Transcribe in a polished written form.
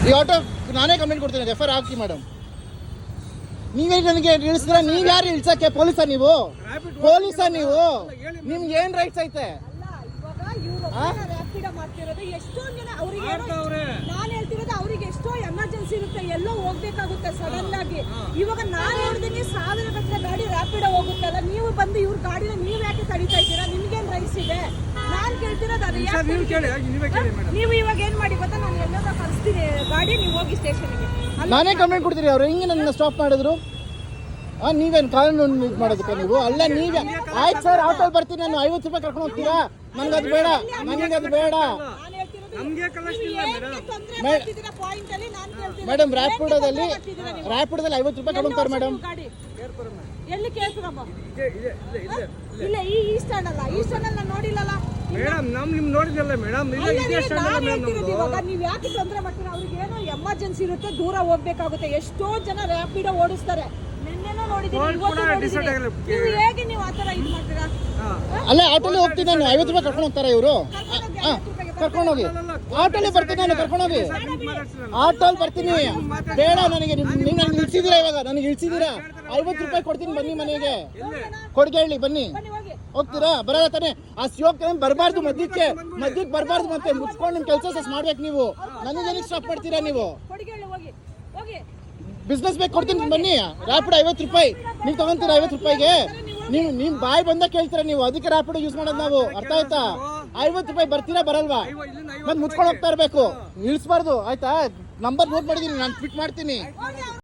ಈ ಆಟೋ ನಾನೇ ಕಂಪ್ಲೇಂಟ್ ಕೊಡ್ತೀನಿ, ಎಫ್ ಐ ಆರ್ ಹಾಕಿ ಮೇಡಮ್. ನೀವೇ ನನಗೆ ಇಳಿಸಿದ್ರೆ ನೀವು ಯಾರು ಇಳ್ಸಕ್ಕೆ? ಪೊಲೀಸ ನೀವು? ಪೊಲೀಸ ನೀವು? ನಿಮ್ಗೆ ಏನ್ ರೈಟ್ಸ್ ಐತೆ? ಎಷ್ಟೊಂದು ಜನ ಅವರಿಗೆ ನಾನು ಹೇಳ್ತಿರೋದು, ಅವ್ರಿಗೆ ಎಷ್ಟೋ ಎಮರ್ಜೆನ್ಸಿ ಇರುತ್ತೆ, ಎಲ್ಲೋ ಹೋಗ್ಬೇಕಾಗುತ್ತೆ ಸಡನ್ ಆಗಿ. ಇವಾಗ ನಾನು ಹೇಳ್ತೀನಿ 1000 ಗಟ್ಟಲೆ ಗಾಡಿ ರ್ಯಾಪಿಡೋ ಹೋಗುತ್ತಲ್ಲ, ನೀವು ಬಂದು ಇವ್ರ ಗಾಡಿನ ನೀವ್ ಯಾಕೆ ತಡಿತಾ ಇದ್ದೀರಾ? ನಿಮ್ಗೇನ್ ರೈಟ್ಸ್ ಇದೆ? ನಾನ್ ಕೇಳ್ತಿರೋದು ಅದು. ನೀವು ಇವಾಗ ಏನ್ ಮಾಡಿ ಗೊತ್ತಾ, ನಾನು ಎಲ್ಲಾದ್ರೂ ಕಳಿಸ್ತೀನಿ ಗಾಡಿ, ನೀವು ಹೋಗಿ ಸ್ಟೇಷನ್ಗೆ. ನಾನೇ ಕಂಪ್ಲೇಂಟ್ ಕೊಡ್ತೀರಿ. ಅವ್ರು ಹೆಂಗೆ ನನ್ನ ಸ್ಟಾಪ್ ಮಾಡಿದ್ರು? ನೀವೇನು ಕಾನೂನು ಇದು ಮಾಡೋದಕ್ಕೆ ನೀವು? ಅಲ್ಲ ನೀವೇ ಆಯ್ತು ಸರ್, ಆಟೋಲ್ಲಿ ಬರ್ತೀನಿ ನಾನು, 50 ರೂಪಾಯಿ ಕರ್ಕೊಂಡು ಹೋಗ್ತೀರಾ? ನನಗದು ಬೇಡ, ನನಗದು ಬೇಡ ಮೇಡಮ್. ರ್ಯಾಪಿಡೋದಲ್ಲಿ 50 ರೂಪಾಯಿ ಕರ್ಕೊಂತಾರೆ ಮೇಡಮ್. ಎಲ್ಲಿ ಕೇಳ್ತೀರಮ್ಮ? ಇಲ್ಲ, ಈ ಸ್ಟ್ಯಾಂಡ್ ಅಲ್ಲ, ಈ ಸ್ಟ್ಯಾಂಡ್ ಅಲ್ಲ, ನೋಡಿಲ್ಲಲ್ಲ ಮೇಡಮ್. ನಿಮ್ ನೋಡಿದ್ರಲ್ಲ ಮೇಡಮ್, ಇವಾಗ ನೀವ್ ಯಾಕೆ ತೊಂದರೆ ಮಾಡ್ತೀರಾ? ಅವ್ರಿಗೆ ಏನೋ ಎಮರ್ಜೆನ್ಸಿ ಇರುತ್ತೆ, ದೂರ ಹೋಗ್ಬೇಕಾಗುತ್ತೆ. ಎಷ್ಟೋ ಜನ ರ್ಯಾಪಿಡೋ ಓಡಿಸ್ತಾರೆ. ನಿನ್ನೆನೋ ನೋಡಿದ್ದೀನಿ, ನೀವು ಹೇಗೆ ನೀವು ಆತರ ಇದು ಮಾಡ್ತೀರಾ? ಅಲ್ಲ ಆಟೋಲಿ ಹೋಗ್ತೀನಿ ನಾನು, 50 ರೂಪಾಯಿ ಕರ್ಕೊಂಡು ಹೋಗ್ತಾರೆ ಇವರು. ಕರ್ಕೊಂಡೋಗಿ ಆಟೋಲಿ ಬರ್ತೀನಿ ನಾನು, ಕರ್ಕೊಂಡೋಗಿ ಆಟೋಲ್ಲಿ ಬರ್ತೀನಿ. ಬೇಡ ನನಗೆ, ನೀವು ನನಗೆ ಇಳಿಸಿದ್ದೀರಾ, ಇವಾಗ ನನಗೆ ಇಳಿಸಿದ್ದೀರಾ, 50 ರೂಪಾಯಿ ಕೊಡ್ತೀನಿ, ಬನ್ನಿ ಮನೆಗೆ ಕೊಡ್ಗೆ ಹೇಳಿ ಬನ್ನಿ. ಹೋಗ್ತೀರಾ? ಬರಲ್ಲ ತಾನೆ? ಆ ಶಿವಕ್ ಬರಬಾರ್ದು, ಮಧ್ಯಕ್ಕೆ ಬರಬಾರ್ದು. ಮತ್ತೆ ಮುಚ್ಕೊಂಡು ನಿಮ್ ಕೆಲಸ ಮಾಡ್ಬೇಕು ನೀವು. ನನಗೆ ಸ್ಟಾಪ್ ಮಾಡ್ತೀರಾ ನೀವು? ಬಿಸ್ನೆಸ್ ಬೇಕು, ಕೊಡ್ತೀನಿ ಬನ್ನಿ. ರ್ಯಾಪಿಡೋ 50 ರೂಪಾಯಿ ನೀವು ತಗೊಂತೀರಾ? 50 ರೂಪಾಯಿಗೆ ನೀವು ನಿಮ್ ಬಾಯಿ ಬಂದಾಗ ಕೇಳ್ತೀರಾ ನೀವು, ಅದಕ್ಕೆ ರ್ಯಾಪಿಡೋ ಯೂಸ್ ಮಾಡೋದು ನಾವು. ಅರ್ಥ ಆಯ್ತಾ? 50 ರೂಪಾಯಿ ಬರ್ತೀರಾ ಬರಲ್ವಾ? ಮತ್ತೆ ಮುಚ್ಕೊಂಡು ಹೋಗ್ತಾ ಇರ್ಬೇಕು, ಇಳಿಸ್ಬಾರ್ದು. ಆಯ್ತಾ? ನಂಬರ್ ನೋಟ್ ಮಾಡಿದೀನಿ, ನಾನು ಫಿಟ್ ಮಾಡ್ತೀನಿ.